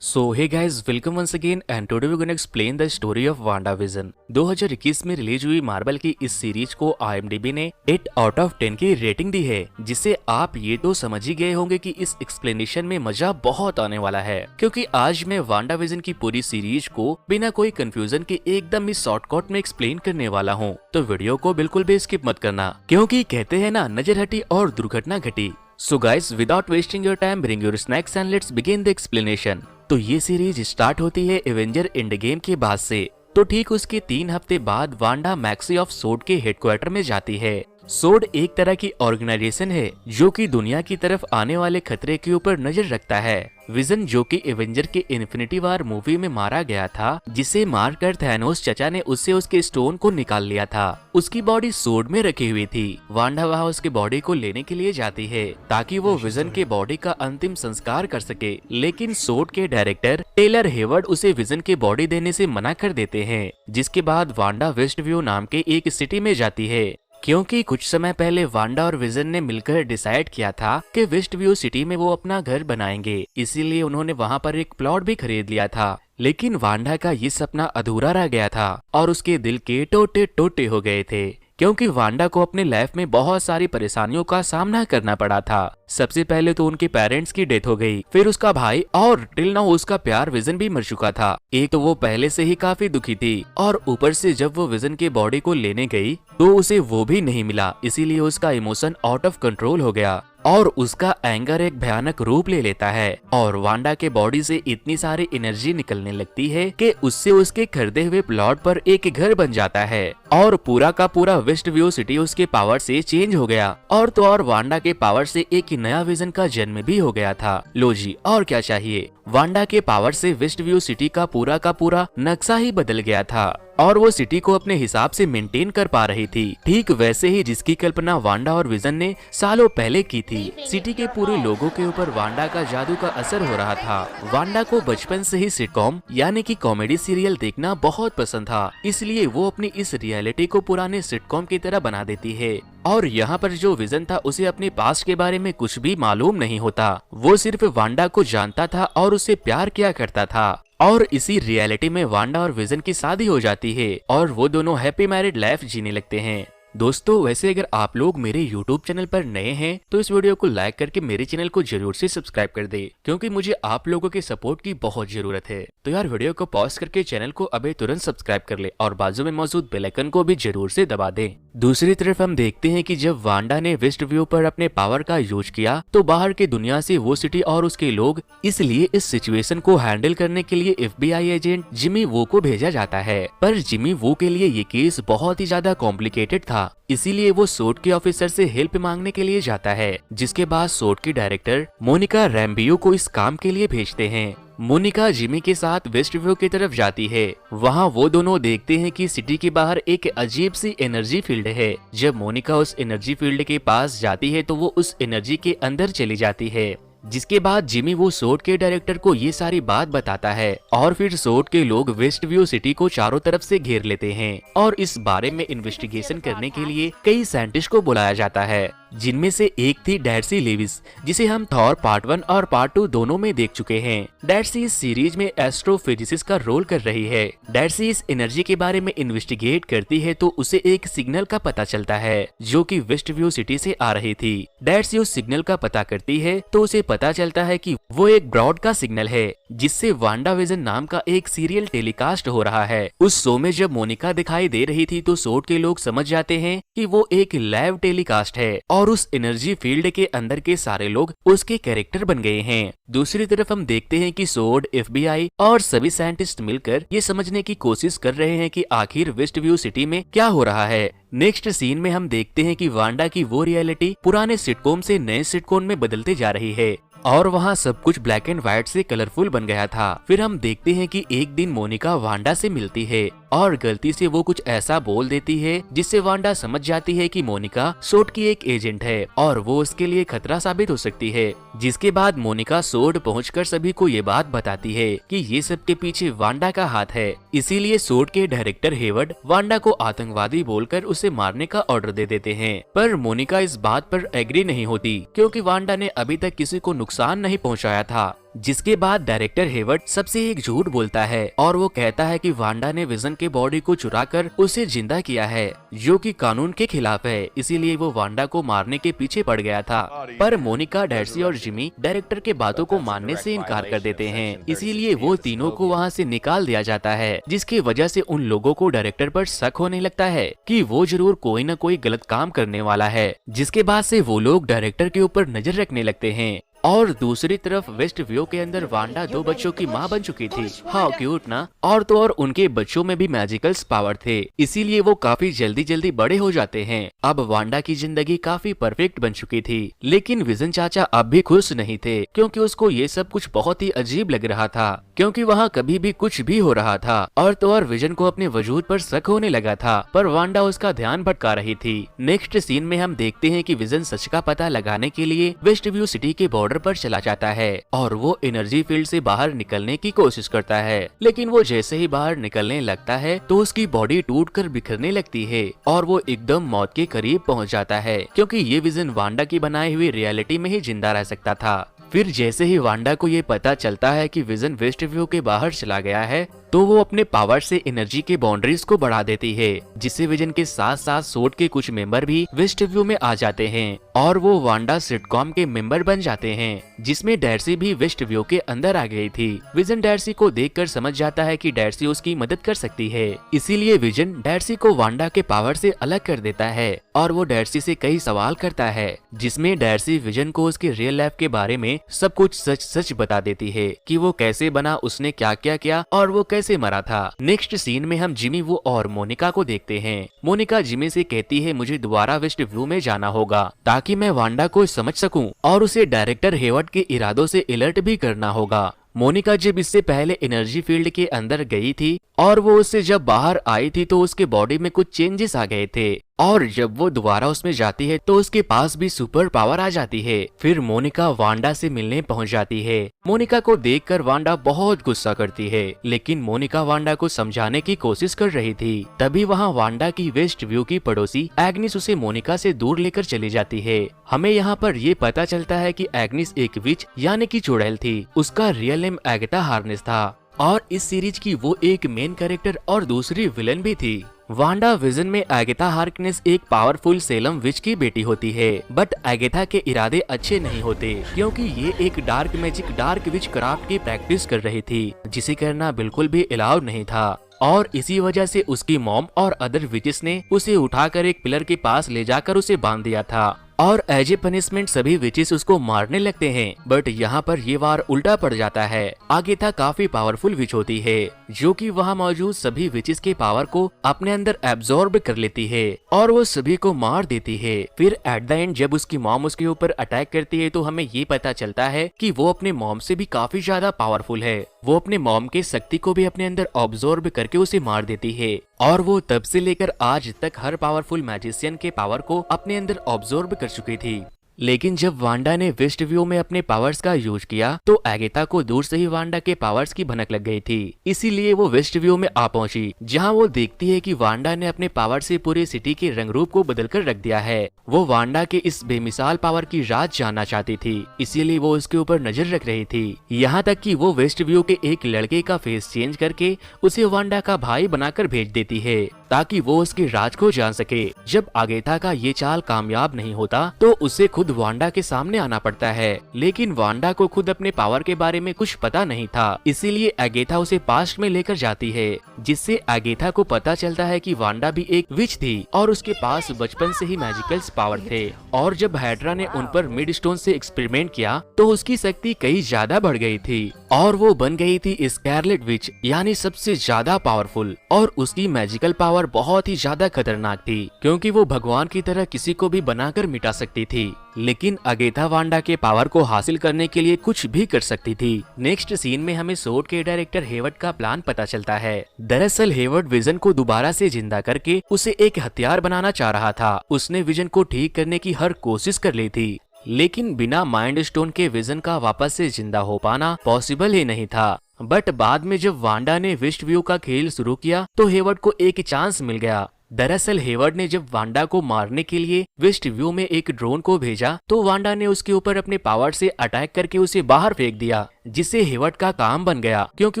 So hey guys, welcome once again and today we gonna explain the story of WandaVision. 2021 में release हुई Marvel की इस series को IMDb ने 8 out of 10 की रेटिंग दी है, जिससे आप ये तो समझ ही गए होंगे कि इस एक्सप्लेनेशन में मजा बहुत आने वाला है, क्योंकि आज मैं वांडाविजन की पूरी सीरीज को बिना कोई कंफ्यूजन के एकदम ही शॉर्टकट में एक्सप्लेन करने वाला हूँ। तो वीडियो को बिल्कुल भी स्किप मत करना, क्योंकि कहते हैं ना, नजर हटी और दुर्घटना घटी। So guys, without wasting your time, bring your snacks and let's begin the explanation। तो ये सीरीज स्टार्ट होती है एवेंजर एंड गेम के बाद से। तो ठीक उसके 3 हफ्ते बाद वांडा मैक्सी ऑफ सोड के हेडक्वार्टर में जाती है। सोड एक तरह की ऑर्गेनाइजेशन है जो कि दुनिया की तरफ आने वाले खतरे के ऊपर नजर रखता है। विजन, जो कि एवेंजर के इन्फिनिटी वॉर मूवी में मारा गया था, जिसे मारकर थैनोस चचा ने उससे उसके स्टोन को निकाल लिया था, उसकी बॉडी सोड में रखी हुई थी। वांडा वहाँ उसके बॉडी को लेने के लिए जाती है ताकि वो विजन के बॉडी का अंतिम संस्कार कर सके, लेकिन सोड के डायरेक्टर टेलर हेवर्ड उसे विजन के बॉडी देने से मना कर देते हैं। जिसके बाद वांडा वेस्ट व्यू नाम के एक सिटी में जाती है, क्योंकि कुछ समय पहले वांडा और विजन ने मिलकर डिसाइड किया था कि वेस्ट व्यू सिटी में वो अपना घर बनाएंगे, इसीलिए उन्होंने वहां पर एक प्लॉट भी खरीद लिया था। लेकिन वांडा का ये सपना अधूरा रह गया था और उसके दिल के टोटे टोटे हो गए थे, क्योंकि वांडा को अपने लाइफ में बहुत सारी परेशानियों का सामना करना पड़ा था। सबसे पहले तो उनके पेरेंट्स की डेथ हो गई, फिर उसका भाई, और टिल नाउ उसका प्यार विजन भी मर चुका था। एक तो वो पहले से ही काफी दुखी थी, और ऊपर से जब वो विजन के बॉडी को लेने गई तो उसे वो भी नहीं मिला, इसीलिए उसका इमोशन आउट ऑफ कंट्रोल हो गया और उसका एंगर एक भयानक रूप ले लेता है। और वांडा के बॉडी से इतनी सारी एनर्जी निकलने लगती है कि उससे उसके खरीदे हुए प्लॉट पर एक घर बन जाता है और पूरा का पूरा वेस्ट व्यू सिटी उसके पावर से चेंज हो गया। और तो और वांडा के पावर से एक नया विजन का जन्म भी हो गया था। लो जी, और क्या चाहिए। वांडा के पावर से वेस्ट व्यू सिटी का पूरा नक्शा ही बदल गया था और वो सिटी को अपने हिसाब से मेंटेन कर पा रही थी, ठीक वैसे ही जिसकी कल्पना वांडा और विजन ने सालों पहले की थी। सिटी के पूरे लोगों के ऊपर वांडा का जादू का असर हो रहा था। वांडा को बचपन से ही सिटकॉम यानी कि कॉमेडी सीरियल देखना बहुत पसंद था, इसलिए वो अपनी इस रियलिटी को पुराने सिटकॉम की तरह बना देती है। और यहाँ पर जो विजन था, उसे अपने पास्ट के बारे में कुछ भी मालूम नहीं होता, वो सिर्फ वांडा को जानता था और उससे प्यार किया करता था। और इसी रियलिटी में वांडा और विजन की शादी हो जाती है और वो दोनों हैप्पी मैरिड लाइफ जीने लगते हैं। दोस्तों, वैसे अगर आप लोग मेरे YouTube चैनल पर नए हैं तो इस वीडियो को लाइक करके मेरे चैनल को जरूर से सब्सक्राइब कर दे, क्योंकि मुझे आप लोगों के सपोर्ट की बहुत जरूरत है। तो यार, वीडियो को पॉज करके चैनल को अभी तुरंत सब्सक्राइब कर ले और बाजू में मौजूद बेल आइकन को भी जरूर से दबा दे। दूसरी तरफ हम देखते हैं कि जब वांडा ने वेस्ट व्यू पर अपने पावर का यूज किया तो बाहर की दुनिया से वो सिटी और उसके लोग, इसलिए इस सिचुएशन को हैंडल करने के लिए FBI एजेंट जिमी वू को भेजा जाता है। पर जिमी वू के लिए ये केस बहुत ही ज्यादा कॉम्प्लिकेटेड था, इसीलिए वो सोड के ऑफिसर से हेल्प मांगने के लिए जाता है। जिसके बाद सोड की डायरेक्टर मोनिका रैम्बियो को इस काम के लिए भेजते हैं। मोनिका जिमी के साथ वेस्ट व्यू की तरफ जाती है। वहाँ वो दोनों देखते हैं कि सिटी के बाहर एक अजीब सी एनर्जी फील्ड है। जब मोनिका उस एनर्जी फील्ड के पास जाती है तो वो उस एनर्जी के अंदर चली जाती है। जिसके बाद जिमी वो सोड के डायरेक्टर को ये सारी बात बताता है और फिर सोड के लोग वेस्ट व्यू सिटी को चारों तरफ से घेर लेते हैं और इस बारे में इन्वेस्टिगेशन करने के लिए कई साइंटिस्ट को बुलाया जाता है, जिनमें से एक थी डार्सी लेविस, जिसे हम थॉर पार्ट 1 और पार्ट 2 दोनों में देख चुके हैं। डार्सी इस सीरीज में एस्ट्रोफिजिसिस्ट का रोल कर रही है। डार्सी इस एनर्जी के बारे में इन्वेस्टिगेट करती है तो उसे एक सिग्नल का पता चलता है जो कि वेस्ट व्यू सिटी से आ रही थी। डार्सी उस सिग्नल का पता करती है तो उसे पता चलता है कि वो एक ब्रॉड का सिग्नल है, जिससे वांडा विजन नाम का एक सीरियल टेलीकास्ट हो रहा है। उस शो में जब मोनिका दिखाई दे रही थी तो सोड के लोग समझ जाते हैं कि वो एक लाइव टेलीकास्ट है और उस एनर्जी फील्ड के अंदर के सारे लोग उसके कैरेक्टर बन गए हैं। दूसरी तरफ हम देखते हैं कि सोड, FBI और सभी साइंटिस्ट मिलकर ये समझने की कोशिश कर रहे हैं कि आखिर वेस्ट व्यू सिटी में क्या हो रहा है। नेक्स्ट सीन में हम देखते हैं कि वांडा की वो रियलिटी पुराने सिटकॉम से नए सिटकॉम में बदलते जा रही है और वहाँ सब कुछ ब्लैक एंड व्हाइट से कलरफुल बन गया था। फिर हम देखते हैं कि एक दिन मोनिका वांडा से मिलती है और गलती से वो कुछ ऐसा बोल देती है जिससे वांडा समझ जाती है कि मोनिका सोड की एक एजेंट है और वो उसके लिए खतरा साबित हो सकती है। जिसके बाद मोनिका सोड पहुंचकर सभी को ये बात बताती है कि ये सब के पीछे वांडा का हाथ है। इसीलिए सोड के डायरेक्टर हेवर्ड वांडा को आतंकवादी बोलकर उसे मारने का ऑर्डर दे देते हैं। पर मोनिका इस बात पर एग्री नहीं होती, क्योंकि वांडा ने अभी तक किसी को नुकसान नहीं पहुंचाया था जिसके बाद डायरेक्टर हेवर्ड सबसे एक झूठ बोलता है और वो कहता है कि वांडा ने विजन के बॉडी को चुराकर उसे जिंदा किया है, जो कि कानून के खिलाफ है, इसीलिए वो वांडा को मारने के पीछे पड़ गया था। पर मोनिका, डार्सी और जिमी डायरेक्टर के बातों को मानने से इनकार कर देते हैं, इसीलिए वो तीनों को वहाँ से निकाल दिया जाता है, जिसकी वजह से उन लोगों को डायरेक्टर पर शक होने लगता है कि वो जरूर कोई न कोई गलत काम करने वाला है, जिसके बाद से वो लोग डायरेक्टर के ऊपर नजर रखने लगते हैं। और दूसरी तरफ वेस्ट व्यू के अंदर वांडा 2 बच्चों की माँ बन चुकी थी। हाउ क्यूट ना। और तो और उनके बच्चों में भी मैजिकल पावर थे, इसीलिए वो काफी जल्दी जल्दी बड़े हो जाते हैं। अब वांडा की जिंदगी काफी परफेक्ट बन चुकी थी, लेकिन विजन चाचा अब भी खुश नहीं थे, क्योंकि उसको ये सब कुछ बहुत ही अजीब लग रहा था, क्योंकि वहाँ कभी भी कुछ भी हो रहा था। और तो और विजन को अपने वजूद पर शक होने लगा था, पर वांडा उसका ध्यान भटका रही थी। नेक्स्ट सीन में हम देखते हैं कि विजन सच का पता लगाने के लिए वेस्ट व्यू सिटी के बॉर्डर पर चला जाता है और वो एनर्जी फील्ड से बाहर निकलने की कोशिश करता है, लेकिन वो जैसे ही बाहर निकलने लगता है तो उसकी बॉडी टूटकर बिखरने लगती है और वो एकदम मौत के करीब पहुंच जाता है, क्योंकि ये विजन वांडा की बनाई हुई रियलिटी में ही जिंदा रह सकता था। फिर जैसे ही वांडा को ये पता चलता है कि विजन वेस्ट व्यू के बाहर चला गया है, तो वो अपने पावर से एनर्जी के बाउंड्रीज को बढ़ा देती है, जिससे विजन के साथ साथ सोड के कुछ मेंबर भी वेस्ट व्यू में आ जाते हैं और वो वांडा सिटकॉम के मेंबर बन जाते हैं, जिसमें डार्सी भी वेस्ट व्यू के अंदर आ गई थी। विजन डार्सी को देखकर समझ जाता है कि डार्सी उसकी मदद कर सकती है, इसीलिए विजन डार्सी को वांडा के पावर से अलग कर देता है और वो डार्सी से कई सवाल करता है, जिसमें डार्सी विजन को उसके रियल लाइफ के बारे में सब कुछ सच सच बता देती है कि वो कैसे बना, उसने क्या क्या किया और वो कैसे मरा था। नेक्स्ट सीन में हम जिमी, वो और मोनिका को देखते हैं। मोनिका जिमी से कहती है मुझे दोबारा वेस्ट व्यू में जाना होगा ताकि मैं वांडा को समझ सकूं और उसे डायरेक्टर हेवर्ड के इरादों से अलर्ट भी करना होगा। मोनिका जब इससे पहले एनर्जी फील्ड के अंदर गई थी और वो उससे जब बाहर आई थी तो उसके बॉडी में कुछ चेंजेस आ गए थे, और जब वो दोबारा उसमें जाती है तो उसके पास भी सुपर पावर आ जाती है। फिर मोनिका वांडा से मिलने पहुंच जाती है। मोनिका को देखकर वांडा बहुत गुस्सा करती है, लेकिन मोनिका वांडा को समझाने की कोशिश कर रही थी। तभी वहाँ वांडा की वेस्ट व्यू की पड़ोसी एग्निस उसे मोनिका से दूर लेकर चली जाती है। हमें यहाँ पर ये पता चलता है कि एग्निस एक विच यानी कि चुड़ैल थी। उसका रियल नेम एगाथा हार्नेस था और इस सीरीज की वो एक मेन कैरेक्टर और दूसरी विलन भी थी। वांडा विजन में एगाथा हार्कनेस एक पावरफुल सेलम विच की बेटी होती है, बट एगाथा के इरादे अच्छे नहीं होते, क्योंकि ये एक डार्क मैजिक डार्क विच क्राफ्ट की प्रैक्टिस कर रही थी, जिसे करना बिल्कुल भी अलाउड नहीं था। और इसी वजह से उसकी मॉम और अदर विचेस ने उसे उठाकर एक पिलर के पास ले जाकर उसे बांध दिया था और एज ए पनिशमेंट सभी विचेस उसको मारने लगते हैं। बट यहाँ पर ये वार उल्टा पड़ जाता है। एगाथा काफी पावरफुल विच होती है, जो कि वहाँ मौजूद सभी विचेस के पावर को अपने अंदर एब्जॉर्ब कर लेती है और वो सभी को मार देती है। फिर एट द एंड जब उसकी मॉम उसके ऊपर अटैक करती है तो हमें ये पता चलता है कि वो अपने मॉम से भी काफी ज्यादा पावरफुल है। वो अपने मॉम के शक्ति को भी अपने अंदर ऑब्जॉर्ब करके उसे मार देती है और वो तब से लेकर आज तक हर पावरफुल मैजिशियन के पावर को अपने अंदर ऑब्जॉर्ब कर चुकी थी। लेकिन जब वांडा ने वेस्ट व्यू में अपने पावर्स का यूज किया तो एगाथा को दूर से ही वांडा के पावर्स की भनक लग गई थी, इसीलिए वो वेस्ट व्यू में आ पहुंची, जहां वो देखती है कि वांडा ने अपने पावर से पूरे सिटी के रंग रूप को बदल कर रख दिया है। वो वांडा के इस बेमिसाल पावर की राज जानना चाहती थी, इसीलिए वो उसके ऊपर नजर रख रही थी। यहाँ तक कि वो वेस्ट व्यू के एक लड़के का फेस चेंज करके उसे वांडा का भाई बनाकर भेज देती है, ताकि वो उसके राज को जान सके। जब एगाथा का ये चाल कामयाब नहीं होता तो उसे खुद वांडा के सामने आना पड़ता है, लेकिन वांडा को खुद अपने पावर के बारे में कुछ पता नहीं था, इसीलिए एगाथा उसे पास्ट में लेकर जाती है, जिससे एगाथा को पता चलता है कि वांडा भी एक विच थी और उसके पास बचपन से ही मैजिकल पावर थे। और जब हाइड्रा ने उन पर मिडस्टोन से एक्सपेरिमेंट किया तो उसकी शक्ति कई ज्यादा बढ़ गई थी और वो बन गई थी स्कारलेट विच, यानी सबसे ज्यादा पावरफुल। और उसकी मैजिकल पावर बहुत ही ज्यादा खतरनाक थी, क्योंकि वो भगवान की तरह किसी को भी बनाकर मिटा सकती थी। लेकिन एगाथा वांडा के पावर को हासिल करने के लिए कुछ भी कर सकती थी। नेक्स्ट सीन में हमें सोड के डायरेक्टर हेवर्ड का प्लान पता चलता है। दरअसल हेवर्ड विजन को दोबारा से जिंदा करके उसे एक हथियार बनाना चाह रहा था। उसने विजन को ठीक करने की हर कोशिश कर ली थी, लेकिन बिना माइंड स्टोन के विजन का वापस से जिंदा हो पाना पॉसिबल ही नहीं था। बट बाद में जब वांडा ने वेस्ट व्यू का खेल शुरू किया तो हेवर्ड को एक चांस मिल गया दरअसल हेवर्ड ने जब वांडा को मारने के लिए वेस्ट व्यू में एक ड्रोन को भेजा तो वांडा ने उसके ऊपर अपने पावर से अटैक करके उसे बाहर फेंक दिया, जिससे हेवर्ड का काम बन गया क्योंकि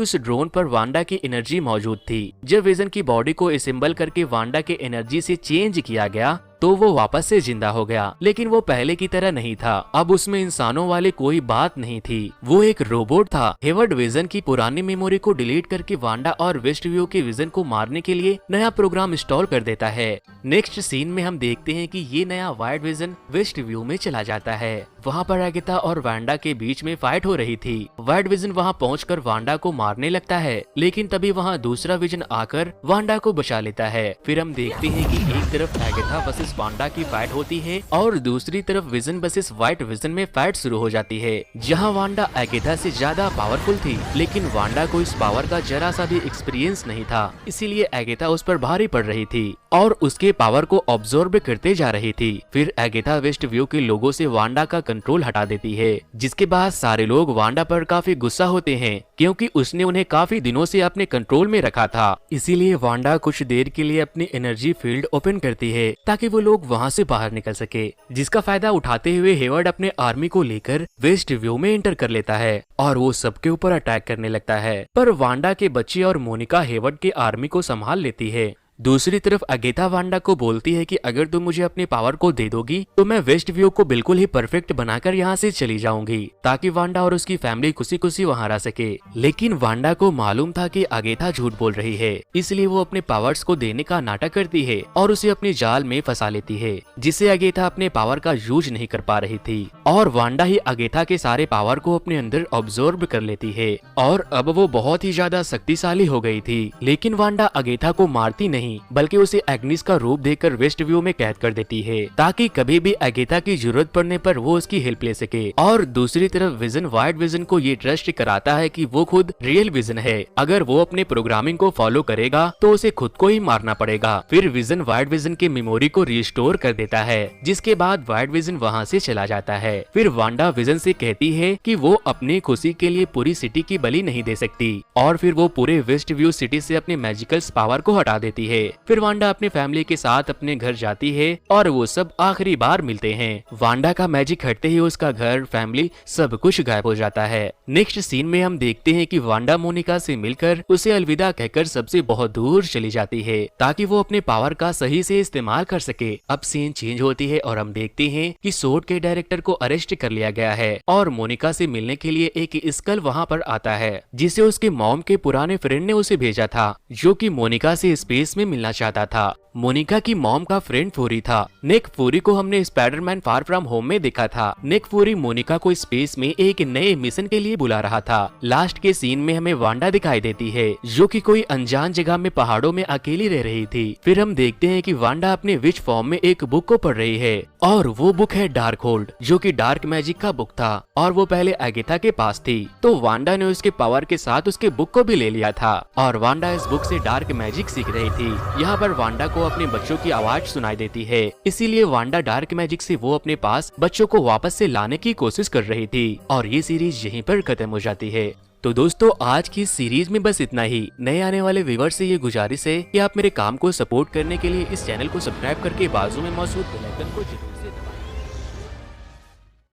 उस ड्रोन पर वांडा की एनर्जी मौजूद थी। जब विजन की बॉडी को असेंबल करके वांडा के एनर्जी से चेंज किया गया तो वो वापस से जिंदा हो गया, लेकिन वो पहले की तरह नहीं था। अब उसमें इंसानों वाली कोई बात नहीं थी, वो एक रोबोट था। हेवर्ड विजन की पुरानी मेमोरी को डिलीट करके वांडा और वेस्ट व्यू के विजन को मारने के लिए नया प्रोग्राम इंस्टॉल कर देता है। नेक्स्ट सीन में हम देखते हैं कि ये नया वाइट विजन वेस्ट व्यू में चला जाता है। वहाँ पर अगेथा और वांडा के बीच में फाइट हो रही थी। वाइट विजन वहाँ पहुंचकर वांडा को मारने लगता है, लेकिन तभी वहाँ दूसरा विजन आकर वांडा को बचा लेता है। फिर हम देखते हैं कि एक तरफ अगेथा वर्सेस वांडा की फाइट होती है और दूसरी तरफ विजन वर्सेस वाइट विजन में फाइट शुरू हो जाती है, जहाँ वांडा अगेथा से ज्यादा पावरफुल थी, लेकिन वांडा को इस पावर का जरा सा भी एक्सपीरियंस नहीं था, इसीलिए अगेथा उस पर भारी पड़ रही थी और उसके पावर को ऑब्जॉर्ब करते जा रही थी। फिर अगेथा वेस्ट व्यू के लोगों से वांडा का कंट्रोल हटा देती है, जिसके बाद सारे लोग वांडा पर काफी गुस्सा होते हैं क्योंकि उसने उन्हें काफी दिनों से अपने कंट्रोल में रखा था। इसीलिए वांडा कुछ देर के लिए अपनी एनर्जी फील्ड ओपन करती है ताकि वो लोग वहाँ से बाहर निकल सके, जिसका फायदा उठाते हुए हेवर्ड अपने आर्मी को लेकर वेस्ट व्यू में एंटर कर लेता है और वो सबके ऊपर अटैक करने लगता है। पर वांडा के बच्चे और मोनिका हेवर्ड के आर्मी को संभाल लेती है। दूसरी तरफ अगेथा वांडा को बोलती है कि अगर तुम मुझे अपनी पावर को दे दोगी तो मैं वेस्ट व्यू को बिल्कुल ही परफेक्ट बनाकर यहाँ से चली जाऊंगी, ताकि वांडा और उसकी फैमिली खुशी खुशी वहाँ रह सके। लेकिन वांडा को मालूम था कि अगेथा झूठ बोल रही है, इसलिए वो अपने पावर्स को देने का नाटक करती है और उसे अपने जाल में फंसा लेती है, जिससे अगेथा अपने पावर का यूज नहीं कर पा रही थी और वांडा ही अगेथा के सारे पावर को अपने अंदर ऑब्जॉर्ब कर लेती है और अब वो बहुत ही ज्यादा शक्तिशाली हो गई थी। लेकिन वांडा अगेथा को मारती नहीं, बल्कि उसे एग्निस का रूप देकर वेस्ट व्यू में कैद कर देती है, ताकि कभी भी अगेथा की जरूरत पड़ने पर वो उसकी हेल्प ले सके। और दूसरी तरफ विजन वाइट विजन को ये ट्रस्ट कराता है कि वो खुद रियल विजन है, अगर वो अपने प्रोग्रामिंग को फॉलो करेगा तो उसे खुद को ही मारना पड़ेगा। फिर विजन वाइट विजन के मेमोरी को रिस्टोर कर देता है, जिसके बाद वाइट विजन वहाँ से चला जाता है। फिर वांडा विजन से कहती है कि वो अपनी खुशी के लिए पूरी सिटी की बलि नहीं दे सकती और फिर वो पूरे वेस्ट व्यू सिटी से अपने मैजिकल पावर को हटा देती है। फिर वांडा अपने फैमिली के साथ अपने घर जाती है और वो सब आखिरी बार मिलते हैं। वांडा का मैजिक हटते ही उसका घर, फैमिली, सब कुछ गायब हो जाता है। नेक्स्ट सीन में हम देखते हैं कि वांडा मोनिका से मिलकर उसे अलविदा कहकर सबसे बहुत दूर चली जाती है, ताकि वो अपने पावर का सही से इस्तेमाल कर सके। अब सीन चेंज होती है और हम देखते हैं कि सोर्ड के डायरेक्टर को अरेस्ट कर लिया गया है और मोनिका से मिलने के लिए एक स्कल वहाँ पर आता है, जिसे उसके मॉम के पुराने फ्रेंड ने उसे भेजा था, जो कि मोनिका से स्पेस में मिलना चाहता था। मोनिका की मॉम का फ्रेंड फूरी था। निक फूरी को हमने स्पाइडरमैन फार फ्रॉम होम में देखा था। निक फूरी मोनिका को स्पेस में एक नए मिशन के लिए बुला रहा था। लास्ट के सीन में हमें वांडा दिखाई देती है, जो कि कोई अनजान जगह में पहाड़ों में अकेली रह रही थी। फिर हम देखते हैं कि वांडा अपने विच फॉर्म में एक बुक को पढ़ रही है और वो बुक है डार्क होल्ड, जो कि डार्क मैजिक का बुक था और वो पहले अगेथा के पास थी। तो वांडा ने उसके पावर के साथ उसके बुक को भी ले लिया था और वांडा इस बुक से डार्क मैजिक सीख रही थी। यहाँ पर वांडा को अपने बच्चों की आवाज सुनाई देती है, इसीलिए वांडा डार्क मैजिक से वो अपने पास बच्चों को वापस से लाने की कोशिश कर रही थी और ये सीरीज यहीं पर खत्म हो जाती है। तो दोस्तों आज की सीरीज में बस इतना ही। नए आने वाले व्यूअर्स से ये गुजारिश है कि आप मेरे काम को सपोर्ट करने के लिए इस चैनल को सब्सक्राइब करके बाजू में मौजूद बेल आइकन को जरूर